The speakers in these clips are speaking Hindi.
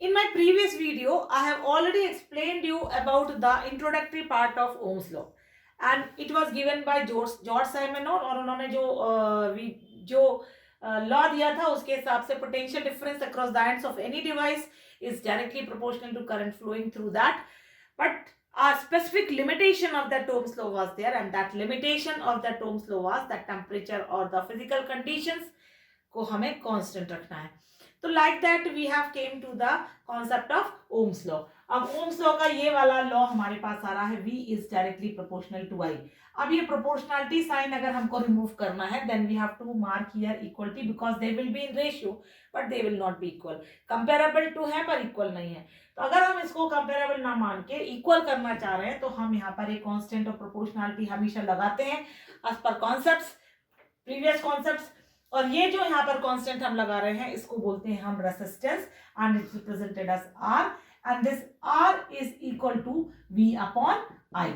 In my previous video, I have already explained you about the introductory part of Ohm's law, and it was given by George Simon Ohm, और उन्होंने जो लॉ दिया था उसके हिसाब से potential difference across the ends of any device is directly proportional to current flowing through that. But a specific limitation of that Ohm's law was there, and that limitation of that Ohm's law was that temperature or the physical conditions को हमें constant रखना है. तो like that we have came to the concept of Ohm's law. अब Ohm's law का ये वाला लॉ हमारे पास आ रहा है, V is directly proportional to I. अब ये proportionality sign अगर हमको remove करना है, then we have to mark here equality because they will be in ratio but they will not be equal. Comparable to है पर equal नहीं है. तो अगर हम इसको comparable ना मान के equal करना चाह रहे हैं तो हम यहाँ पर एक constant of proportionality हमेशा लगाते हैं as per concepts, previous concepts. और ये जो यहाँ पर कांस्टेंट हम लगा रहे हैं इसको बोलते हैं हम resistance, and it's represented as R, and this R is equal to V upon I.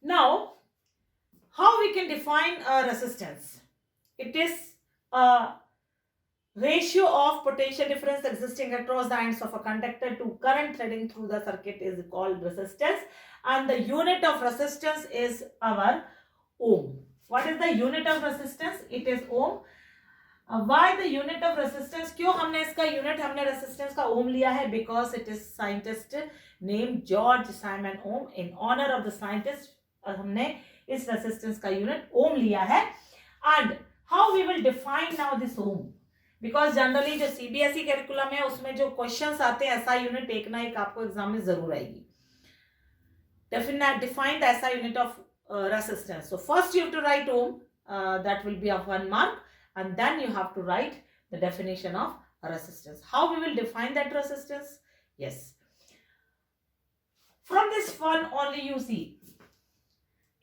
Now how we can define a resistance? It is a ratio of potential difference existing across the ends of a conductor to current threading through the circuit is called resistance, and the unit of resistance is our ohm. What is the unit of resistance? It is ohm. Why the unit of resistance? क्यों हमने इसका unit हमने resistance का ohm लिया है? Because it is scientist named George Simon Ohm. In honor of the scientist हमने इस resistance का unit ohm लिया है. And how we will define now this ohm? Because generally जो CBSE curriculum है उसमें जो questions आते हैं SI unit एक ना एक आपको एग्जाम में जरूर आएगी. Define the SI unit of resistance. So first you have to write ohm, that will be of 1 mark, and then you have to write the definition of resistance. How we will define that resistance? Yes, from this one only you see,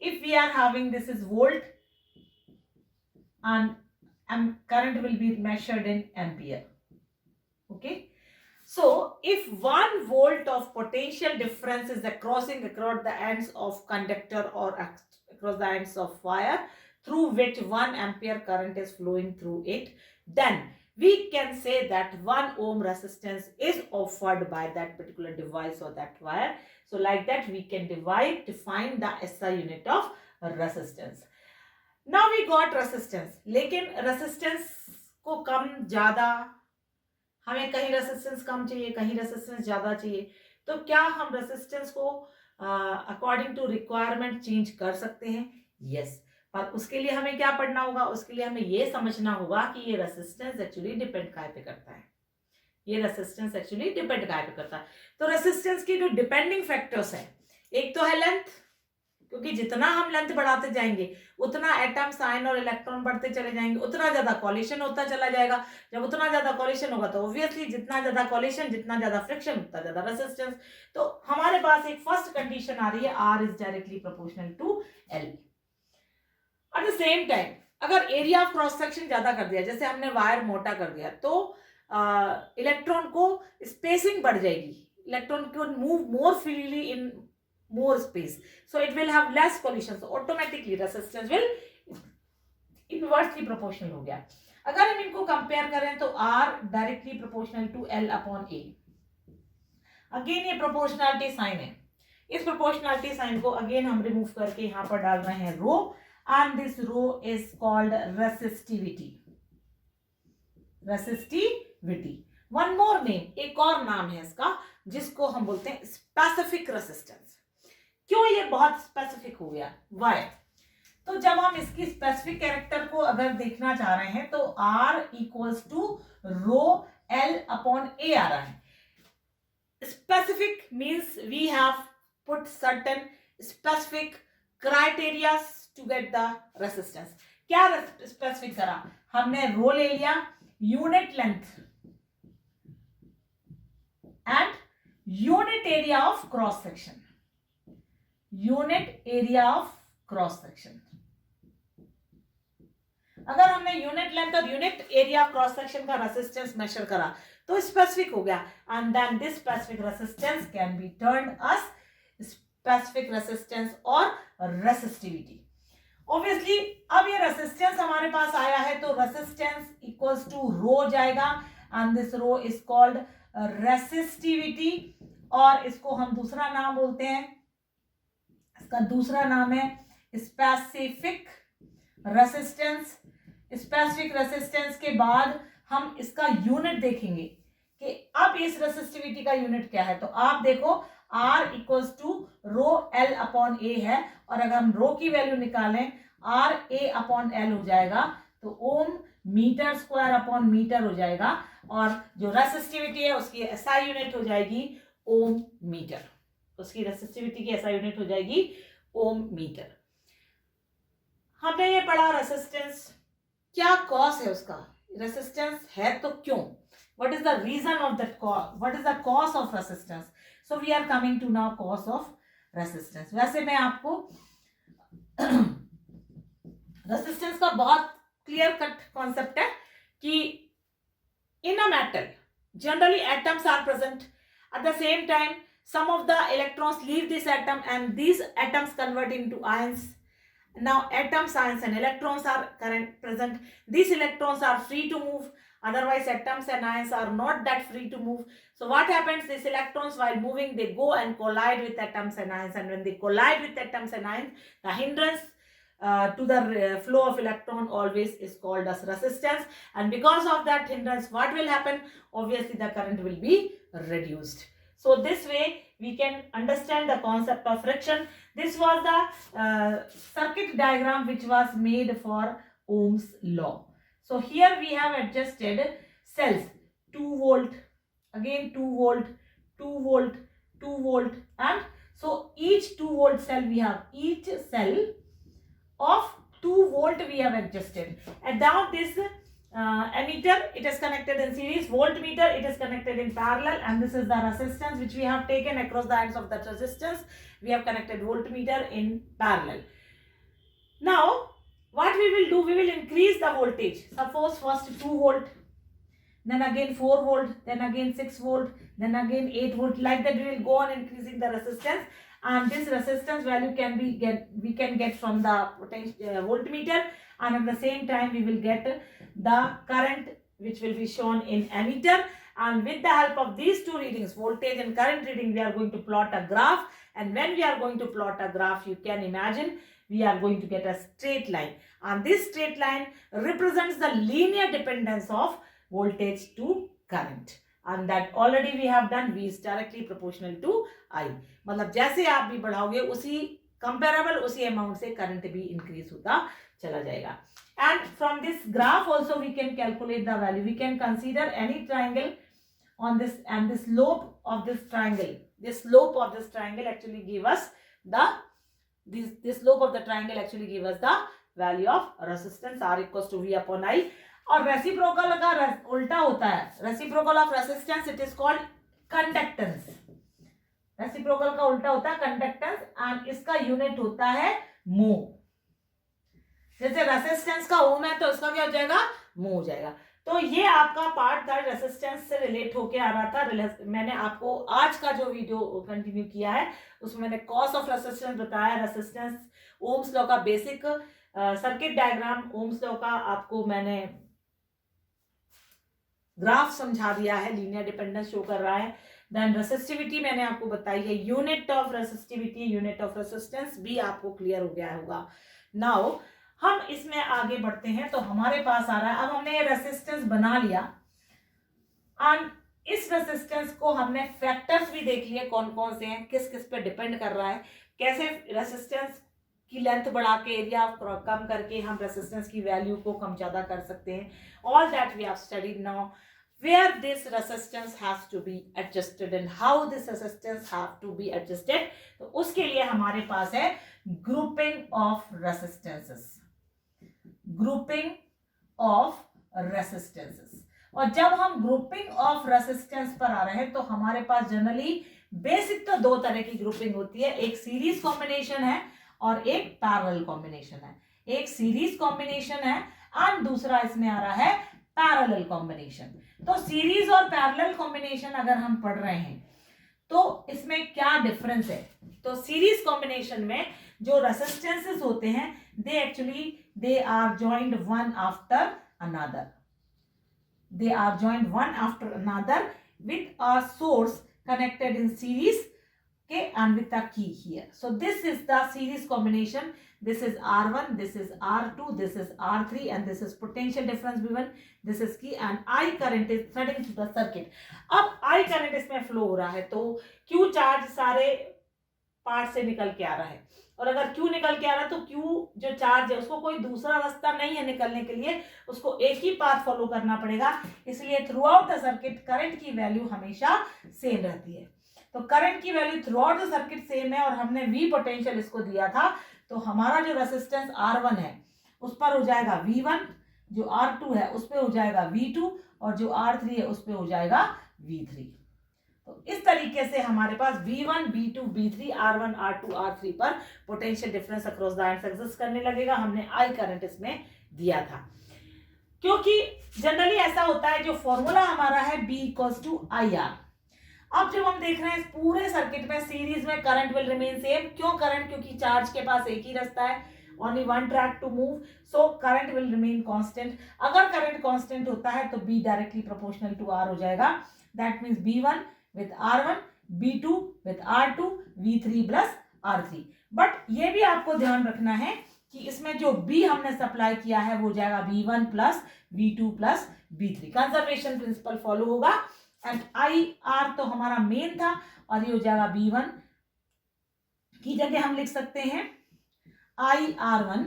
if we are having this is volt and current will be measured in ampere. Okay, so if 1 volt of potential difference is crossing across the ends of conductor or across the ends of wire through which 1 ampere current is flowing through it, then we can say that 1 ohm resistance is offered by that particular device or that wire. So like that we can define the SI unit of resistance. Now we got resistance, लेकिन resistance को कम ज़्यादा, हमें कहीं रेसिस्टेंस कम चाहिए कहीं रेसिस्टेंस ज्यादा चाहिए, तो क्या हम रेसिस्टेंस को अकॉर्डिंग टू रिक्वायरमेंट चेंज कर सकते हैं? यस, पर उसके लिए हमें क्या पढ़ना होगा? उसके लिए हमें ये समझना होगा कि ये रेसिस्टेंस एक्चुअली डिपेंड काय पे करता है. ये रेसिस्टेंस एक्चुअली डिपेंड काय पे करता है. तो रेसिस्टेंस की जो डिपेंडिंग फैक्टर्स हैं, एक तो है लेंथ, क्योंकि जितना हम लेंथ बढ़ाते जाएंगे उतना एटम साइन और इलेक्ट्रॉन बढ़ते चले जाएंगे, उतना ज्यादा कॉलिशन होता चला जाएगा. जब उतना ज्यादा कॉलिशन होगा तो ऑब्वियसली जितना ज्यादा कॉलिशन जितना ज्यादा फ्रिक्शन उतना ज्यादा रेसिस्टेंस. तो हमारे पास एक फर्स्ट कंडीशन आ रही है, R is directly proportional to L. At the same time अगर एरिया ऑफ क्रॉस सेक्शन ज्यादा कर दिया, जैसे हमने वायर मोटा कर दिया, तो इलेक्ट्रॉन को स्पेसिंग बढ़ जाएगी, इलेक्ट्रॉन को move more freely in more space, so it will have less collision, so automatically resistance will inversely proportional हो गया. अगर हम इनको कंपेयर करें तो R directly proportional to L upon A. Again ये प्रोपोर्शनलिटी साइन है, इस प्रोपोर्शनलिटी साइन को अगेन हम रिमूव करके यहाँ पर डाल रहे हैं rho, and this rho is called resistivity. Resistivity, one more name, एक और नाम है इसका जिसको हम बोलते हैं स्पेसिफिक रेसिस्टेंस. क्यों ये बहुत स्पेसिफिक हो गया? वाई? तो जब हम इसकी स्पेसिफिक कैरेक्टर को अगर देखना चाह रहे हैं तो R equals to rho L upon A आ रहा है. Specific means we have put certain specific criteria to get the resistance. क्या स्पेसिफिक करा हमने? रो ले लिया, unit length and unit area of cross section. Unit area of cross section. अगर हमने यूनिट लेंथ और unit area of cross section का रेसिस्टेंस मेजर करा तो स्पेसिफिक हो गया, and then this specific resistance can B turned us specific resistance और रेसिस्टिविटी. ऑब्वियसली अब ये रेसिस्टेंस हमारे पास आया है तो रेसिस्टेंस इक्वल्स टू रो जाएगा, and this rho is called resistivity, और इसको हम दूसरा नाम बोलते हैं, इसका दूसरा नाम है स्पेसिफिक रेसिस्टेंस। स्पेसिफिक रेसिस्टेंस के बाद हम इसका यूनिट देखेंगे कि अब इस रेसिस्टिविटी का यूनिट क्या है। तो आप देखो R equals to rho L upon A है, और अगर हम रो की वैल्यू निकालें R A अपॉन L हो जाएगा, तो ओम मीटर स्क्वायर अपॉन मीटर हो जाएगा, और जो रेसिस्टिविटी है उसकी SI यूनिट हो जाएगी ओम मीटर, उसकी रेसिस्टिविटी की SI यूनिट हो जाएगी ओम मीटर। हमने ये पढ़ा रेसिस्टेंस, क्या कॉज है उसका, रेसिस्टेंस है तो क्यों, what is the reason of that cause, what is the cause of resistance, so we are coming to now cause of resistance। वैसे मैं आपको रेसिस्टेंस का बहुत क्लियर कट कॉन्सेप्ट है कि in a metal generally atoms are present, at the same time some of the electrons leave this atom and these atoms convert into ions. Now atoms, ions and electrons are present. These electrons are free to move, otherwise atoms and ions are not that free to move. So what happens, these electrons while moving they go and collide with atoms and ions, and when they collide with atoms and ions, the hindrance to the flow of electron always is called as resistance, and because of that hindrance what will happen, obviously the current will be reduced. So this way we can understand the concept of friction. This was the circuit diagram which was made for Ohm's law. So here we have adjusted cells, 2 volt, again 2 volt, 2 volt, 2 volt, and so each 2 volt cell we have, each cell of 2 volt we have adjusted, and now this ammeter, it is connected in series, voltmeter it is connected in parallel, and this is the resistance which we have taken across the ends of that resistance, we have connected voltmeter in parallel. Now what we will do, we will increase the voltage, suppose first 2 volt, then again 4 volt, then again 6 volt, then again 8 volt, like that we will go on increasing the resistance, and this resistance value can be we can get from the voltmeter, and at the same time we will get the current which will be shown in ammeter, and with the help of these two readings, voltage and current reading, we are going to plot a graph, and when we are going to plot a graph, you can imagine we are going to get a straight line, and this straight line represents the linear dependence of voltage to current, and that already we have done, V is directly proportional to I, मतलब जैसे आप भी बढ़ाओगे उसी कंपेरेबल उसी अमाउंट से करंट भी इंक्रीज होता चला जाएगा। And from this graph also we can calculate the value, we can consider any triangle on this, and this slope of this triangle actually give us the this slope of the triangle actually give us the value of resistance R equals to V upon I, और रेसिप्रोकल का उल्टा होता है, reciprocal of resistance it is called conductance, reciprocal का उल्टा होता है कंडक्टेंस, एंड इसका यूनिट होता है मो, जैसे रेसिस्टेंस का ओम है तो इसका क्या हो जाएगा, मो हो जाएगा। तो ये आपका पार्ट था रेसिस्टेंस से रिलेट होके आ रहा था, मैंने आपको आज का जो वीडियो कंटिन्यू किया है उसमें मैंने कॉज ऑफ रेसिस्टेंस बताया, रेसिस्टेंस, ओम्स लॉ का basic circuit diagram, Ohm's law का आपको मैंने ग्राफ समझा दिया है, लीनियर डिपेंडेंस शो कर रहा है, देन रेसिस्टिविटी मैंने आपको बताई है, unit of resistivity, unit of resistance भी आपको क्लियर हो गया होगा। नाउ हम इसमें आगे बढ़ते हैं, तो हमारे पास आ रहा है, अब हमने ये रेसिस्टेंस बना लिया, एंड इस रेसिस्टेंस को हमने फैक्टर्स भी देख लिए कौन कौन से हैं, किस किस पे डिपेंड कर रहा है, कैसे रेसिस्टेंस की लेंथ बढ़ा के एरिया कम करके हम रेसिस्टेंस की वैल्यू को कम ज्यादा कर सकते हैं, all that we have studied now, where this resistance has to be adjusted and how this resistance have to be adjusted। तो उसके लिए हमारे पास है grouping of resistances, grouping of resistances, और जब हम grouping of resistance पर आ रहे हैं तो हमारे पास जनरली बेसिक तो दो तरह की ग्रुपिंग होती है, एक सीरीज कॉम्बिनेशन है और एक पैरेलल कॉम्बिनेशन है, एक सीरीज कॉम्बिनेशन है और दूसरा इसमें आ रहा है पैरेलल कॉम्बिनेशन। तो सीरीज और पैरेलल कॉम्बिनेशन अगर हम पढ़ रहे हैं तो इसमें क्या डिफरेंस है, तो सीरीज कॉम्बिनेशन में जो रेसिस्टेंसेस होते हैं they are joined one after another, they are joined one after another with a source connected in series, okay, and with a key here. So this is the series combination. This is R1, this is R2, this is R3, and this is potential difference V1, this is key, and I current is threading through the circuit. अब I current इसमें फ्लो हो रहा है, तो Q चार्ज सारे पार्ट से निकल के आ रहा है, और अगर Q निकल के आ रहा है तो Q जो चार्ज है उसको कोई दूसरा रास्ता नहीं है निकलने के लिए, उसको एक ही पाथ फॉलो करना पड़ेगा, इसलिए through out the circuit current की वैल्यू हमेशा सेम रहती है। तो करंट की value through out the circuit same है, और हमने V पोटेंशियल इसको दिया था, तो हमारा जो रेसिस्टेंस R1 है उस पर हो जाएगा V1, जो R2 है उस पर हो जाएगा V2, और जो R3 है उस पर हो जाएगा V3। तो इस तरीके से हमारे पास V1, V2, V3, R1, R2, R3 पर potential difference across the ions exist करने लगेगा। हमने I करंट इसमें दिया था, क्योंकि जनरली ऐसा होता है, जो फॉर्मूला हमारा है B इक्वल्स टू IR। अब जब हम देख रहे हैं इस पूरे सर्किट में सीरीज में करंट विल रिमेन सेम। क्यों करंट? क्योंकि चार्ज के पास एक ही रास्ता है, only one track to move, so current will remain constant. अगर करंट कांस्टेंट होता है तो B directly proportional to R हो जाएगा। That means B1 with R1, B2 with R2, V3 plus R3। बट ये भी आपको ध्यान रखना है कि इसमें जो B हमने सप्लाई किया है वो जाएगा B1 plus V2 plus B3। Conservation principle follow होगा, एंड IR तो हमारा मेन था, और ये हो जाएगा B1 की जगह हम लिख सकते हैं IR1,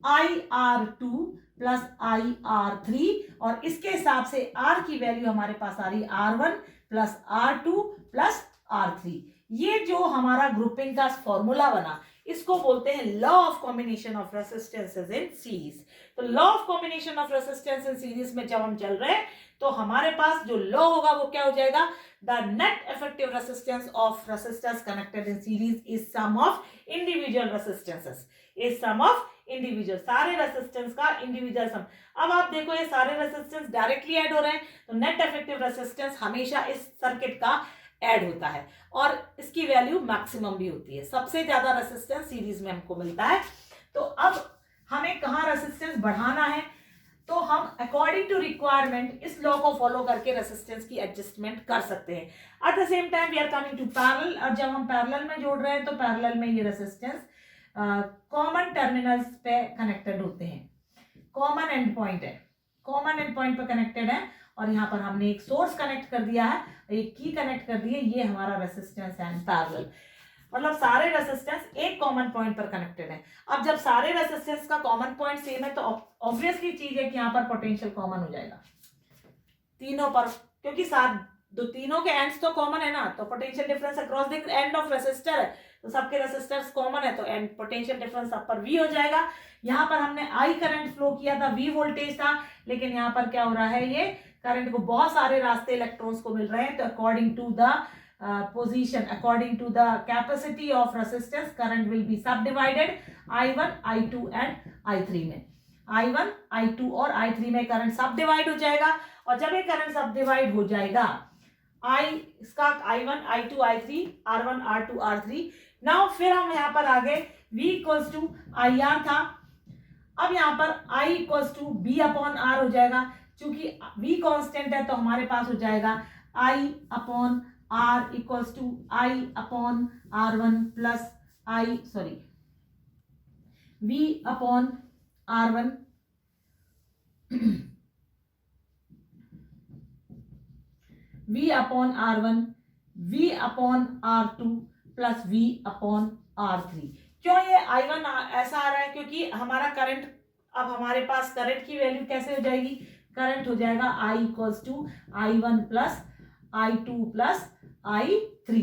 IR2 प्लस IR3, और इसके हिसाब से R की वैल्यू हमारे पास आ रही R1 plus R2 plus R3। ये जो हमारा ग्रुपिंग का फॉर्मूला बना, इसको बोलते हैं law of combination of resistances in series. तो law of combination of resistance in series में जब हम चल रहे हैं तो हमारे पास जो लॉ होगा वो क्या हो जाएगा? The net effective resistance of resistors connected in series is sum of individual resistances, is sum of individual, सारे रेसिस्टेंस का इंडिविजुअल सम। अब आप देखो ये सारे रेसिस्टेंस डायरेक्टली ऐड हो रहे हैं, तो नेट इफेक्टिव रेसिस्टेंस हमेशा इस सर्किट का ऐड होता है, और इसकी वैल्यू मैक्सिमम भी होती है। सबसे ज्यादा रेसिस्टेंस सीरीज में हमको मिलता है। तो अब हमें कहाँ रेसिस्टेंस बढ़ाना है, तो हम अकॉर्डिंग टू रिक्वायरमेंट इस लॉ को फॉलो करके रेसिस्टेंस की एडजस्टमेंट कर सकते हैं। At the same time we are coming to parallel, और जब हम पैरेलल में जोड़ रहे हैं तो पैरेलल में ये रेसिस्टेंस कॉमन टर्मिनल्स पे कनेक्टेड होते हैं, कॉमन एंड पॉइंट है, कॉमन एंड पॉइंट पे कनेक्टेड है, और यहाँ पर हमने एक सोर्स कनेक्ट कर दिया है, एक की कनेक्ट कर दी है, ये हमारा रेसिस्टेंस है पैरेलल। मतलब सारे रेसिस्टेंस एक कॉमन पॉइंट पर कनेक्टेड है। अब जब सारे रेसिस्टेंस का कॉमन पॉइंट सेम है तो ऑब्वियसली चीज है कि यहाँ पर पोटेंशियल कॉमन हो जाएगा तीनों पर, क्योंकि तीनों के एंड्स तो कॉमन है ना, तो potential difference across the end of resistor है, तो सबके रेसिस्टर्स कॉमन है, तो एंड पोटेंशियल डिफरेंस सब पर V हो जाएगा। यहाँ पर हमने I करंट फ्लो किया था, V वोल्टेज था, लेकिन यहाँ पर क्या हो रहा है, ये करंट को बहुत सारे रास्ते इलेक्ट्रॉन्स को मिल रहे हैं, तो according to the position, according to the capacity of resistance, current will be subdivided I1, I2 and I3 में। I1, I2 और I3 में करंट सब डिवाइड हो जाएगा, और जब ये करंट सब डिवाइड हो जाएगा इसका I1, I2, I3, R1, R2, R3। Now फिर हम यहाँ पर आगे V इक्वल्स टू IR था, अब यहाँ पर I equals to B upon R हो जाएगा, क्योंकि V कांस्टेंट है तो हमारे पास हो जाएगा I upon R equals to I upon R1 plus V upon R1 V upon R1, V upon R2 plus V upon R3। क्यों ये I1 ऐसा आ रहा है? क्योंकि हमारा करंट, अब हमारे पास करंट की वैल्यू कैसे हो जाएगी? करंट हो जाएगा I equals to I1 plus I2 plus I3।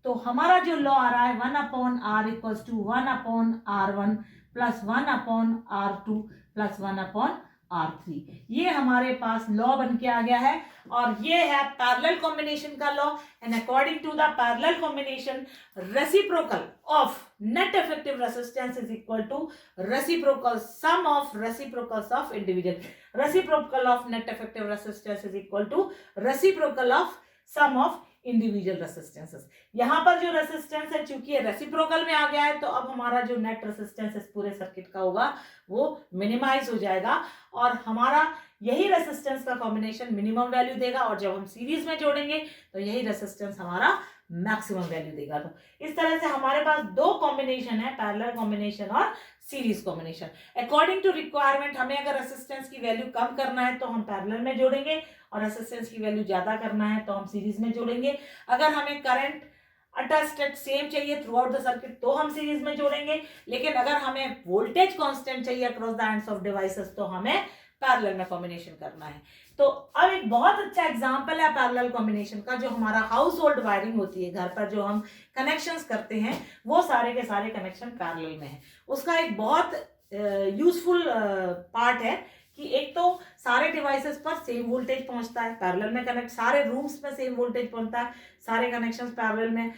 तो हमारा जो लॉ आ रहा है 1 upon R equals to 1 upon R1 plus 1 upon R2 plus 1 upon R3, ये हमारे पास लॉ बन के आ गया है, और ये है पैरेलल कॉम्बिनेशन का law. And according to the parallel combination, reciprocal of net effective resistance is equal to reciprocal sum of reciprocals of individual. Reciprocal of net effective resistance is equal to reciprocal of sum of individual resistances. यहाँ पर जो रेसिस्टेंस है, चूंकि ये रेसिप्रोकल में आ गया है, तो अब हमारा जो नेट रेसिस्टेंस इस पूरे सर्किट का होगा वो मिनिमाइज हो जाएगा, और हमारा यही रेसिस्टेंस का कॉम्बिनेशन मिनिमम वैल्यू देगा, और जब हम सीरीज में जोड़ेंगे तो यही रेसिस्टेंस हमारा मैक्सिमम वैल्यू देगा। तो इस तरह से हमारे पास दो कॉम्बिनेशन है, पैरेलल कॉम्बिनेशन और series combination. According to requirement, हमें अगर रेसिस्टेंस की वैल्यू कम करना है तो हम पैरेलल में जोड़ेंगे, और रेसिस्टेंस की वैल्यू ज्यादा करना है तो हम सीरीज में जोड़ेंगे। अगर हमें करंट अटैच्ड सेम चाहिए थ्रू आउट द सर्किट तो हम सीरीज में जोड़ेंगे, लेकिन अगर हमें वोल्टेज कांस्टेंट चाहिए across the ends of devices तो हमें पैरेलल में कॉम्बिनेशन करना है। तो अब एक बहुत अच्छा एग्जांपल है पैरेलल कॉम्बिनेशन का, जो हमारा हाउस होल्ड वायरिंग होती है, घर पर जो हम कनेक्शंस करते हैं वो सारे के सारे कनेक्शन पैरेलल में है। उसका एक बहुत यूजफुल पार्ट है कि एक तो सारे डिवाइसेस पर सेम वोल्टेज पहुंचता है, पैरेलल में कनेक्ट, सारे रूम्स में सेम वोल्टेज पहुंचता है, सारे कनेक्शंस पैरेलल में।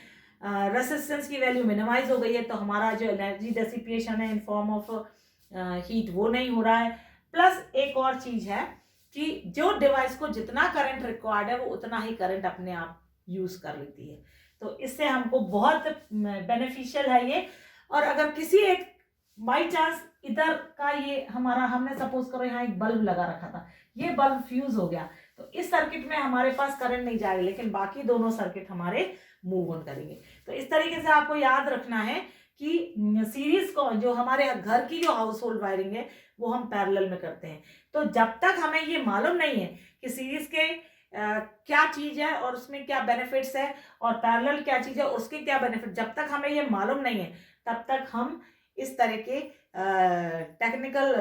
रेसिस्टेंस की वैल्यू मिनिमाइज हो गई है, तो हमारा जो एनर्जी डेसिपिएशन है इन फॉर्म ऑफ हीट वो नहीं हो रहा है। प्लस एक और चीज है कि जो डिवाइस को जितना करंट रिक्वायर्ड है वो उतना ही करंट अपने आप यूज कर लेती है। तो इससे हमको बहुत बेनिफिशियल है ये। और अगर किसी एक बाई चांस इधर का ये हमारा, हमने सपोज करो यहाँ एक बल्ब लगा रखा था, ये बल्ब फ्यूज हो गया, तो इस सर्किट में हमारे पास करंट नहीं जाएगा, लेकिन बाकी दोनों सर्किट हमारे मूव ऑन करेंगे। तो इस तरीके से आपको याद रखना है कि सीरीज को, जो हमारे घर की जो हाउस होल्ड वायरिंग है वो हम पैरेलल में करते हैं। तो जब तक हमें ये मालूम नहीं है कि सीरीज के क्या चीज है और उसमें क्या बेनिफिट्स है, और पैरेलल क्या चीज है उसके क्या बेनिफिट, जब तक हमें ये मालूम नहीं है तब तक हम इस तरह के टेक्निकल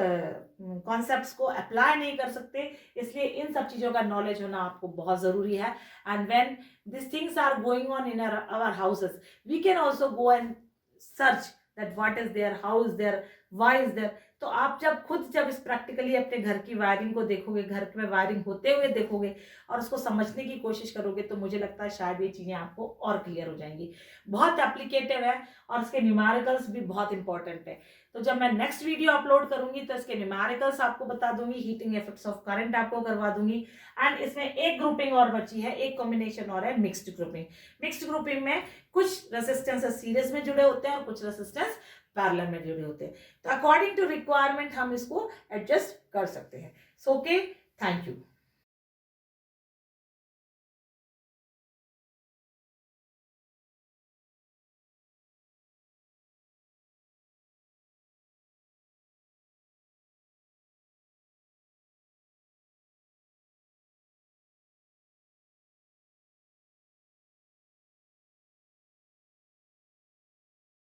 कॉन्सेप्ट्स को अप्लाई नहीं कर सकते। इसलिए इन सब चीज़ों का नॉलेज होना आपको बहुत ज़रूरी है। And when this things are going on in our houses, we can also go and search that what is there, how is there, why is there. तो आप जब इस प्रैक्टिकली अपने घर की वायरिंग को देखोगे, घर में वायरिंग होते हुए देखोगे और उसको समझने की कोशिश करोगे, तो मुझे लगता है शायद ये चीज़ें आपको और क्लियर हो जाएंगी। बहुत एप्लीकेटिव है और इसके न्यूमेरिकल्स भी बहुत इंपॉर्टेंट है। तो जब मैं नेक्स्ट वीडियो अपलोड करूंगी तो इसके न्यूमेरिकल्स आपको बता दूंगी, हीटिंग इफेक्ट्स ऑफ करंट आपको करवा दूंगी। एंड इसमें एक ग्रुपिंग और बची है, एक कॉम्बिनेशन और है, मिक्स्ड ग्रुपिंग। मिक्स्ड ग्रुपिंग में कुछ रेसिस्टेंस सीरीज में जुड़े होते हैं और कुछ रेसिस्टेंस पैरेलल में जुड़े होते हैं। तो अकॉर्डिंग टू रिक्वायरमेंट हम इसको एडजस्ट कर सकते हैं। So okay, thank you.